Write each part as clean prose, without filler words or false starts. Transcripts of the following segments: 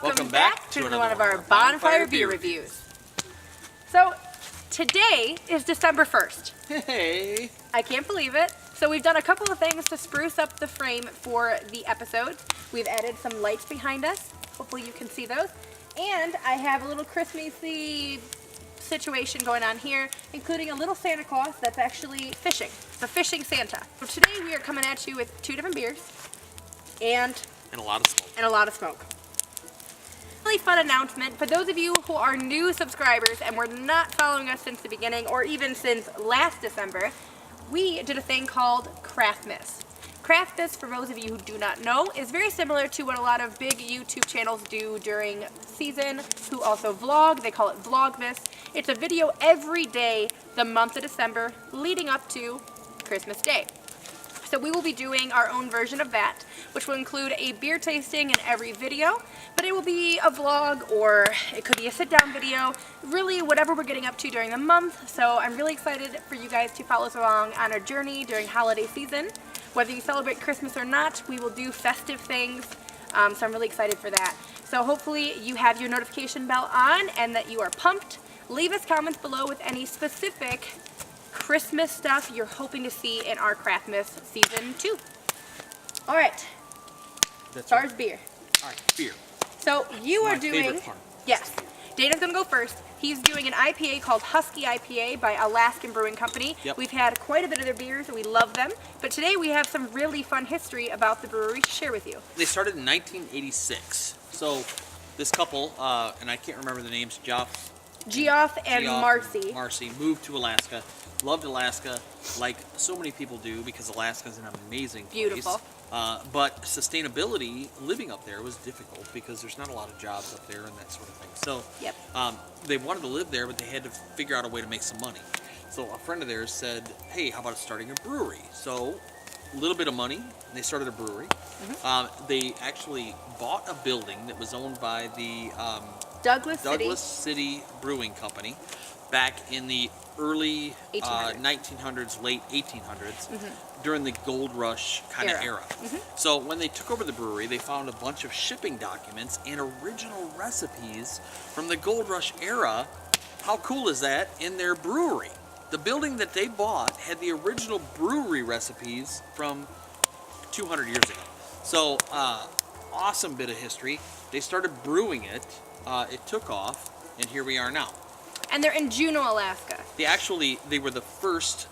welcome back to another one of our Bonfire Beer Reviews. So, today is December 1st. Hey! I can't believe it. So we've done a couple of things to spruce up the frame for the episodes. We've added some lights behind us. Hopefully you can see those. And I have a little Christmassy situation going on here, including a little Santa Claus that's actually fishing. It's a fishing Santa. So today we are coming at you with two different beers and a lot of smoke. Really fun announcement for those of you who are new subscribers and were not following us since the beginning or even since last December. We did a thing called Craftmas. Craftmas, for those of you who do not know, is very similar to what a lot of big YouTube channels do during season, who also vlog. They call it Vlogmas. It's a video every day the month of December leading up to Christmas Day. So we will be doing our own version of that, which will include a beer tasting in every video, but it will be a vlog or it could be a sit-down video, really whatever we're getting up to during the month. So I'm really excited for you guys to follow us along on our journey during holiday season. Whether you celebrate Christmas or not, we will do festive things, so I'm really excited for that. So hopefully you have your notification bell on and that you are pumped. Leave us comments below with any specific Christmas stuff you're hoping to see in our Craftmas Season 2. All right, as far as beer. All right, beer. So you are doing, favorite part. yes, Dana's gonna go first. He's doing an IPA called Husky IPA by Alaskan Brewing Company. Yep. We've had quite a bit of their beers and we love them, but today we have some really fun history about the brewery to share with you. They started in 1986. So this couple, and I can't remember the names, Geoff and Marcy. Marcy moved to Alaska. Loved Alaska, like so many people do, because Alaska's an amazing place. Beautiful. But sustainability, living up there was difficult because there's not a lot of jobs up there and that sort of thing. So Yep. they wanted to live there, but they had to figure out a way to make some money. So a friend of theirs said, hey, how about starting a brewery? So a little bit of money, and they started a brewery. Mm-hmm. They actually bought a building that was owned by the Douglas City Brewing Company back in the early 1900s, late 1800s, during the gold rush kind of era. So when they took over the brewery, they found a bunch of shipping documents and original recipes from the gold rush era. How cool is that, in their brewery? The building that they bought had the original brewery recipes from 200 years ago. So awesome bit of history. They started brewing it. It took off, and here we are now. And they're in Juneau, Alaska. They were the first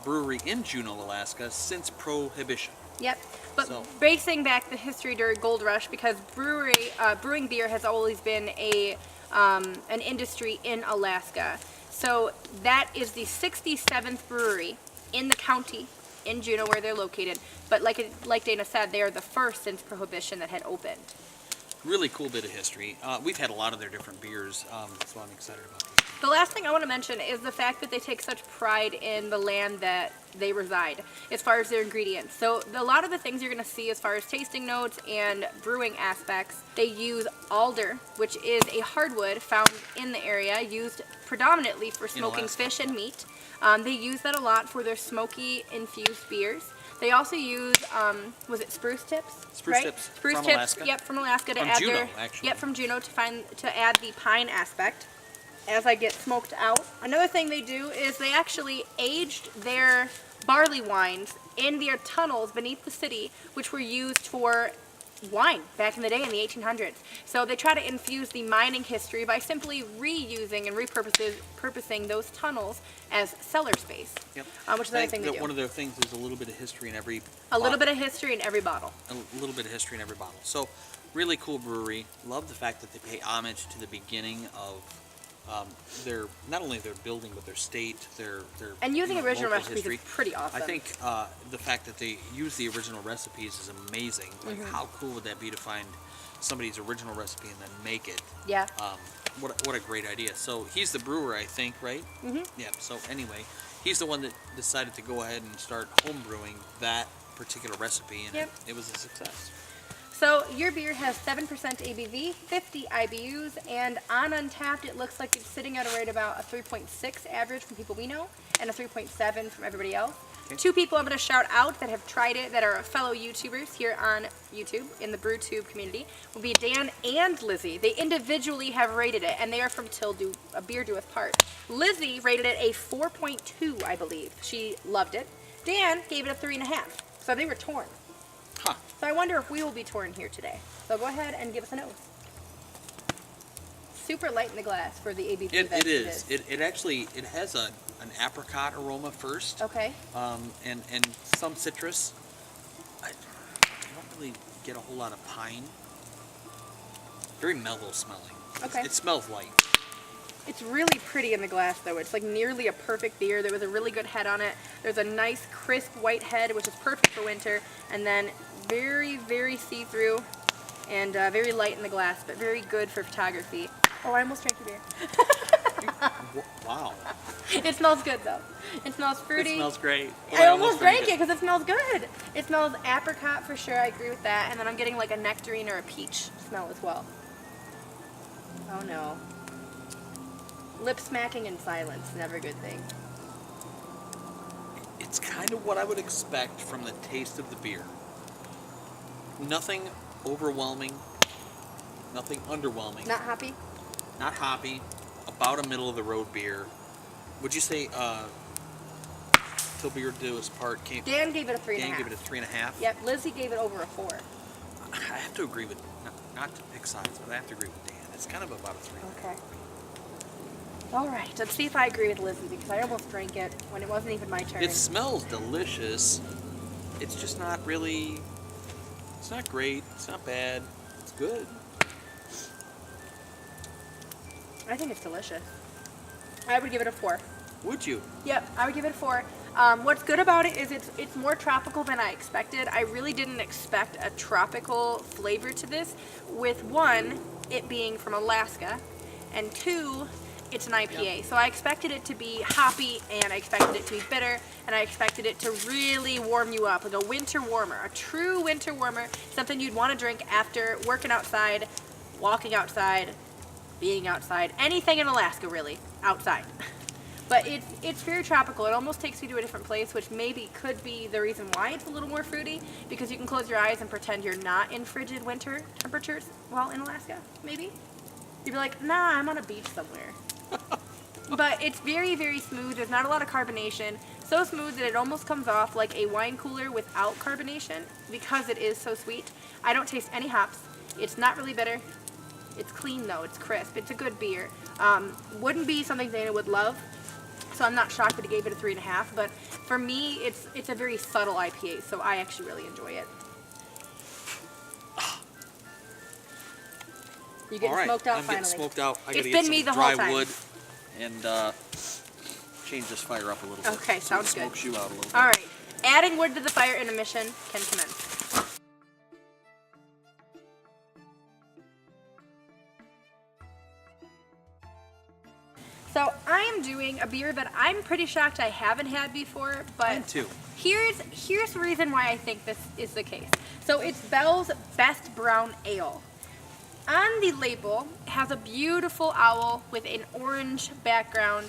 brewery in Juneau, Alaska since Prohibition. Yep. But basing back the history during Gold Rush, because brewing beer has always been an industry in Alaska. So that is the 67th brewery in the county in Juneau where they're located. But like Dana said, they are the first since Prohibition that had opened. Really cool bit of history. We've had a lot of their different beers, so I'm excited about this. The last thing I want to mention is the fact that they take such pride in the land that they reside as far as their ingredients. So a lot of the things you're going to see as far as tasting notes and brewing aspects, they use alder, which is a hardwood found in the area, used predominantly for smoking fish and meat. They use that a lot for their smoky infused beers. They also use, was it spruce tips? Spruce tips Spruce from tips, Alaska. Yep, from Alaska to from add Juneau, actually. Yep, from Juneau to add the pine aspect as I get smoked out. Another thing they do is they actually aged their barley wines in their tunnels beneath the city, which were used for wine back in the day in the 1800s. So they try to infuse the mining history by simply reusing and repurposing those tunnels as cellar space. Yep. Which is another thing they do. One of their things is a little bit of history in every little bit of history in every bottle. A little bit of history in every bottle. So really cool brewery. Love the fact that they pay homage to the beginning of their, not only their building, but their state, their and using original local recipes history. is pretty awesome. I think the fact that they use the original recipes is amazing. Like, how cool would that be to find somebody's original recipe and then make it? Yeah. What a great idea. So he's the brewer, I think, right? Yeah. So anyway, he's the one that decided to go ahead and start home brewing that particular recipe, and it was a success. So your beer has 7% ABV, 50 IBUs, and on Untapped it looks like it's sitting at right about a 3.6 average from people we know, and a 3.7 from everybody else. Okay. Two people I'm going to shout out that have tried it that are fellow YouTubers here on YouTube in the BrewTube community will be Dan and Lizzie. They individually have rated it, and they are from Till A Beer Doeth Part. Lizzie rated it a 4.2, I believe. She loved it. Dan gave it a 3.5, so they were torn. Huh. So I wonder if we will be torn here today. So go ahead and give us a nose. Super light in the glass for the ABV. It is. It actually has an apricot aroma first. Okay. And some citrus. I don't really get a whole lot of pine. Very mellow smelling. Okay. It smells light. It's really pretty in the glass though. It's like nearly a perfect beer. There was a really good head on it. There's a nice crisp white head, which is perfect for winter. And then very, very see-through and very light in the glass, but very good for photography. Oh, I almost drank your beer. Wow. It smells good though. It smells fruity. It smells great. I almost drank it because it smells good. It smells apricot for sure. I agree with that. And then I'm getting like a nectarine or a peach smell as well. Oh no. Lip smacking in silence, never a good thing. It's kind of what I would expect from the taste of the beer. Nothing overwhelming, nothing underwhelming. Not hoppy? Not hoppy. About a middle of the road beer. Would you say Till Beer Doeth Part came? Dan gave it a 3.5. Dan gave it a 3.5. Yep, Lizzie gave it over a 4. I have to agree with, not to pick sides, but I have to agree with Dan. It's kind of about a 3. Okay. All right, let's see if I agree with Lizzie because I almost drank it when it wasn't even my turn. It smells delicious. It's just not really. It's not great. It's not bad. It's good. I think it's delicious. I would give it a 4. Would you? Yep, I would give it a 4. What's good about it is it's more tropical than I expected. I really didn't expect a tropical flavor to this, with one, it being from Alaska, and two, it's an IPA. Yep. So I expected it to be hoppy, and I expected it to be bitter, and I expected it to really warm you up, like a winter warmer, a true winter warmer, something you'd want to drink after working outside, walking outside, being outside, anything in Alaska really, outside. But it's very tropical. It almost takes you to a different place, which maybe could be the reason why it's a little more fruity, because you can close your eyes and pretend you're not in frigid winter temperatures while in Alaska, maybe. You'd be like, nah, I'm on a beach somewhere. But it's very, very smooth. There's not a lot of carbonation. So smooth that it almost comes off like a wine cooler without carbonation because it is so sweet. I don't taste any hops. It's not really bitter. It's clean though. It's crisp. It's a good beer. Wouldn't be something Dana would love. So I'm not shocked that he gave it a 3.5, but for me, it's a very subtle IPA, so I actually really enjoy it. You getting smoked out I'm finally? getting smoked out. I gotta It's get been some me the dry whole time. wood and change this fire up a little bit. Okay, so sounds it smokes good. you out a little bit. All right, adding wood to the fire intermission can commence. So I am doing a beer that I'm pretty shocked I haven't had before, but Mine too. here's the reason why I think this is the case. So it's Bell's Best Brown Ale. On the label, it has a beautiful owl with an orange background.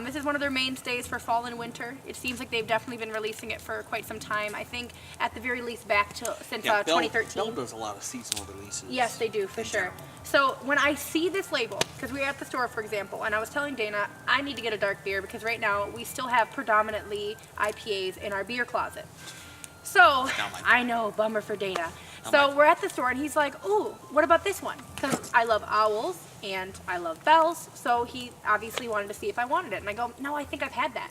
This is one of their mainstays for fall and winter. It seems like they've definitely been releasing it for quite some time. I think at the very least back to since Yeah, Bell 2013. does a lot of seasonal releases. Yes, they do, for sure. So when I see this label, because we were at the store, for example, and I was telling Dana, I need to get a dark beer because right now we still have predominantly IPAs in our beer closet. So, I know, bummer for Dana. So we're at the store and he's like, ooh, what about this one? Because I love owls and I love bells, so he obviously wanted to see if I wanted it. And I go, no, I think I've had that.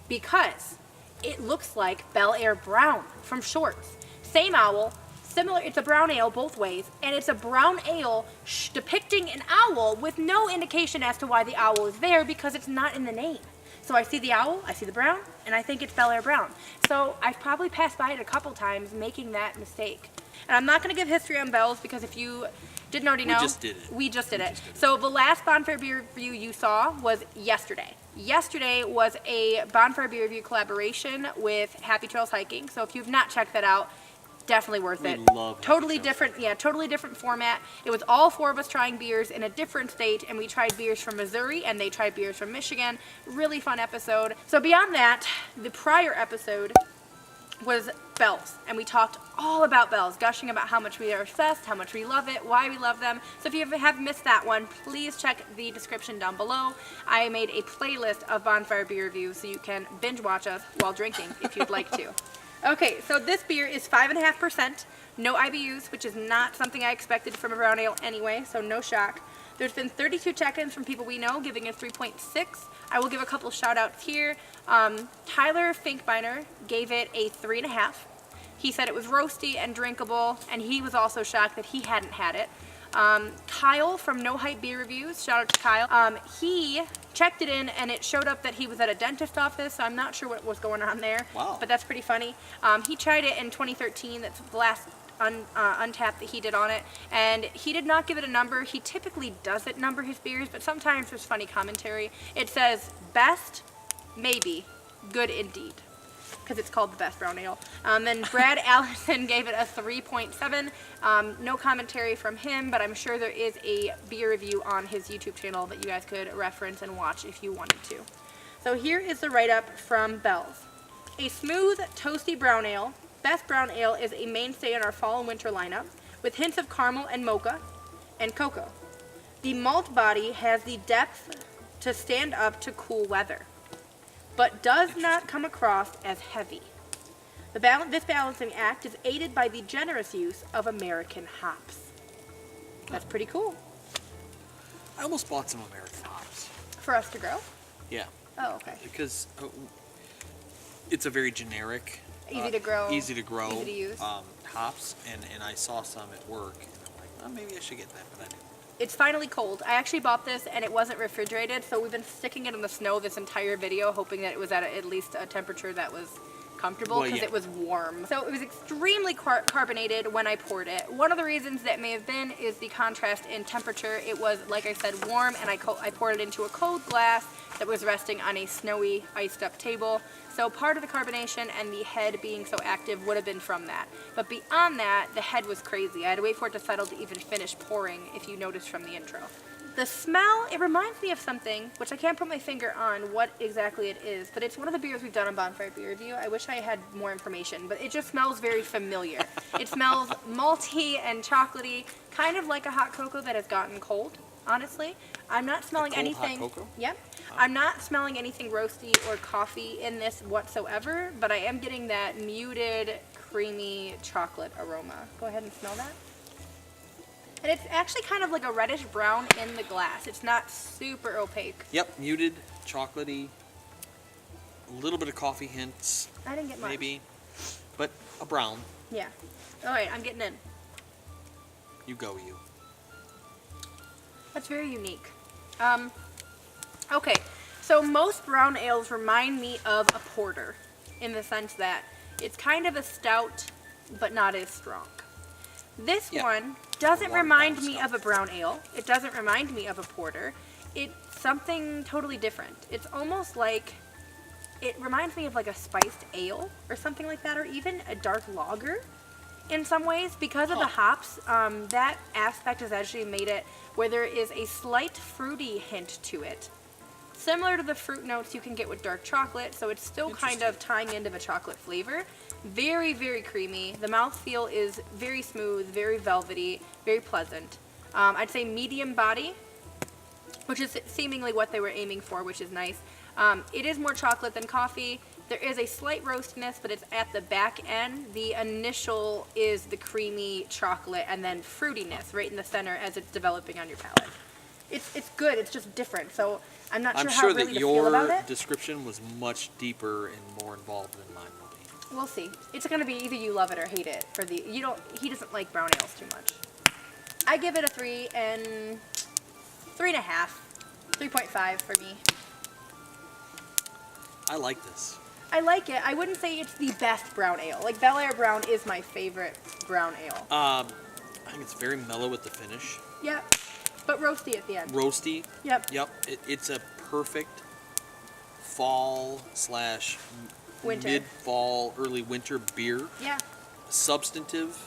Because it looks like Bel Air Brown from Shorts. Same owl, similar, it's a brown ale both ways, and it's a brown ale depicting an owl with no indication as to why the owl is there because it's not in the name. So I see the owl, I see the brown, and I think it's Bel Air Brown. So I've probably passed by it a couple times making that mistake. And I'm not going to give history on Bell's because if you didn't already know, we just did it. So the last Bonfire Beer Review you saw was yesterday. Yesterday was a Bonfire Beer Review collaboration with Happy Trails Hiking. So if you've not checked that out, Definitely worth it. love Totally Happy Trails different, yeah, totally different format. It was all 4 of us trying beers in a different state, and we tried beers from Missouri, and they tried beers from Michigan. Really fun episode. So beyond that, the prior episode was Bell's, and we talked all about Bell's, gushing about how much we are obsessed, how much we love it, why we love them. So if you have missed that one, please check the description down below. I made a playlist of Bonfire beer reviews so you can binge watch us while drinking if you'd like to. Okay, so this beer is 5.5%, no IBUs, which is not something I expected from a brown ale anyway, so no shock. There's been 32 check-ins from people we know, giving it 3.6. I will give a couple shout-outs here. Tyler Finkbeiner gave it a 3.5. He said it was roasty and drinkable, and he was also shocked that he hadn't had it. Kyle from No Hype Beer Reviews, shout out to Kyle. He checked it in, and it showed up that he was at a dentist office, so I'm not sure what was going on there. Wow. But that's pretty funny. He tried it in 2013. That's the last Untapped that he did on it, and he did not give it a number. He typically doesn't number his beers, but sometimes there's funny commentary. It says best, maybe, good indeed, because it's called the best brown ale. Then Brad Allison gave it a 3.7. No commentary from him, but I'm sure there is a beer review on his YouTube channel that you guys could reference and watch if you wanted to. So here is the write-up from Bell's. A smooth, toasty brown ale. Best brown ale is a mainstay in our fall and winter lineup, with hints of caramel and mocha and cocoa. The malt body has the depth to stand up to cool weather, but does not come across as heavy. This balancing act is aided by the generous use of American hops. That's pretty cool. I almost bought some American hops. For us to grow? Yeah. Oh, okay. Because it's a very generic, Easy to grow. easy to grow, easy to use. hops, and I saw some at work, and I'm like, oh, maybe I should get that, but I didn't. It's finally cold. I actually bought this and it wasn't refrigerated, so we've been sticking it in the snow this entire video, hoping that it was at least a temperature that was comfortable, because it was warm. So it was extremely carbonated when I poured it. One of the reasons that may have been is the contrast in temperature. It was, like I said, warm, and I poured it into a cold glass that was resting on a snowy, iced up table. So part of the carbonation and the head being so active would have been from that. But beyond that, the head was crazy. I had to wait for it to settle to even finish pouring, if you noticed from the intro. The smell, it reminds me of something, which I can't put my finger on what exactly it is, but it's one of the beers we've done on Bonfire Beer Review. I wish I had more information, but it just smells very familiar. It smells malty and chocolatey, kind of like a hot cocoa that has gotten cold, honestly. I'm not smelling anything. Hot cocoa? Yep. I'm not smelling anything roasty or coffee in this whatsoever, but I am getting that muted, creamy chocolate aroma. Go ahead and smell that. And it's actually kind of like a reddish brown in the glass. It's not super opaque. Yep, muted, chocolatey, a little bit of coffee hints. I didn't get much. Maybe, but a brown. Yeah. All right, I'm getting in. You go, you. That's very unique. Okay, so most brown ales remind me of a porter in the sense that it's kind of a stout, but not as strong. This one doesn't remind me of a brown ale. It doesn't remind me of a porter. It's something totally different. It's almost like, it reminds me of like a spiced ale or something like that, or even a dark lager in some ways. Because of the hops, that aspect has actually made it where there is a slight fruity hint to it. Similar to the fruit notes you can get with dark chocolate, so it's still kind of tying into the chocolate flavor. Very, very creamy. The mouthfeel is very smooth, very velvety, very pleasant. I'd say medium body, which is seemingly what they were aiming for, which is nice. It is more chocolate than coffee. There is a slight roastiness, but it's at the back end. The initial is the creamy chocolate and then fruitiness right in the center as it's developing on your palate. It's good, it's just different, so I'm not sure how really to feel about it. I'm sure that your description was much deeper and more involved than mine will be. We'll see. It's gonna be either you love it or hate it. He doesn't like brown ales too much. I give it a 3 and 3.5, 3.5 for me. I like this. I like it. I wouldn't say it's the best brown ale. Like Bel Air Brown is my favorite brown ale. I think it's very mellow at the finish. Yeah. But roasty at the end. Roasty. Yep. Yep. It's a perfect fall / Winter. mid-fall, early winter beer. Yeah. substantive.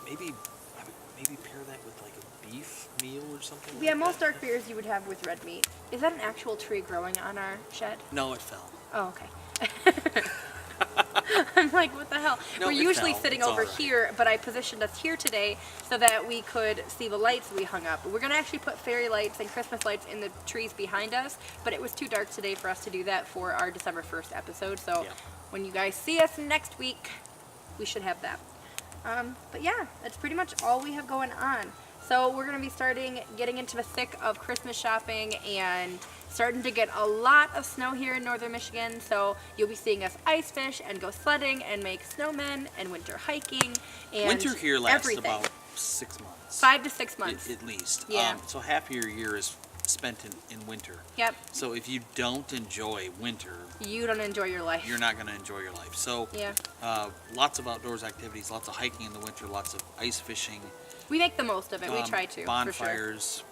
Maybe pair that with like a beef meal or something. Yeah, like most that. dark beers you would have with red meat. Is that an actual tree growing on our shed? No, it fell. Oh, okay. I'm like, what the hell? No, We're it usually fell. sitting It's over all right. here, but I positioned us here today so that we could see the lights we hung up. We're going to actually put fairy lights and Christmas lights in the trees behind us, but it was too dark today for us to do that for our December 1st episode. So Yeah. when you guys see us next week, we should have that. But yeah, that's pretty much all we have going on. So we're going to be getting into the thick of Christmas shopping and starting to get a lot of snow here in northern Michigan. So you'll be seeing us ice fish and go sledding and make snowmen and winter hiking and Winter here lasts everything. about 6 months. 5 to 6 months. At least. Yeah. So half of your year is spent in winter. Yep. So if you don't enjoy winter, You don't enjoy your life. you're not going to enjoy your life. So Yeah. lots of outdoors activities, lots of hiking in the winter, lots of ice fishing. We make the most of it. We try to. For sure. Bonfires.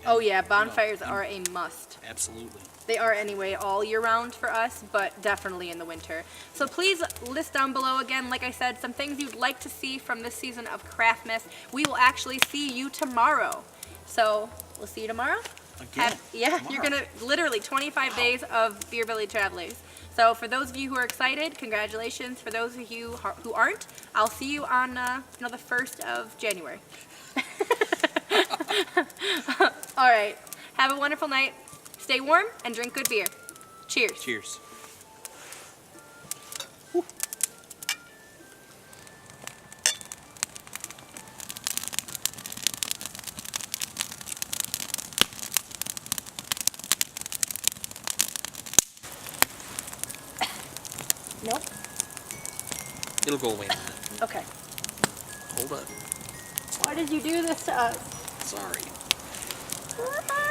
Oh yeah, and, bonfires and- are a must. Absolutely. They are anyway all year round for us, but definitely in the winter. So please list down below again, like I said, some things you'd like to see from this season of Craftmas. We will actually see you tomorrow. So we'll see you tomorrow. Again, You're tomorrow. gonna literally 25 days of Beer Belly Travelers. So for those of you who are excited, congratulations. For those of you who aren't, I'll see you on the 1st of January. All right. Have a wonderful night. Stay warm and drink good beer. Cheers. Cheers. Nope. It'll go away in a minute. Okay. Hold up. Why did you do this to us? Sorry. Ah!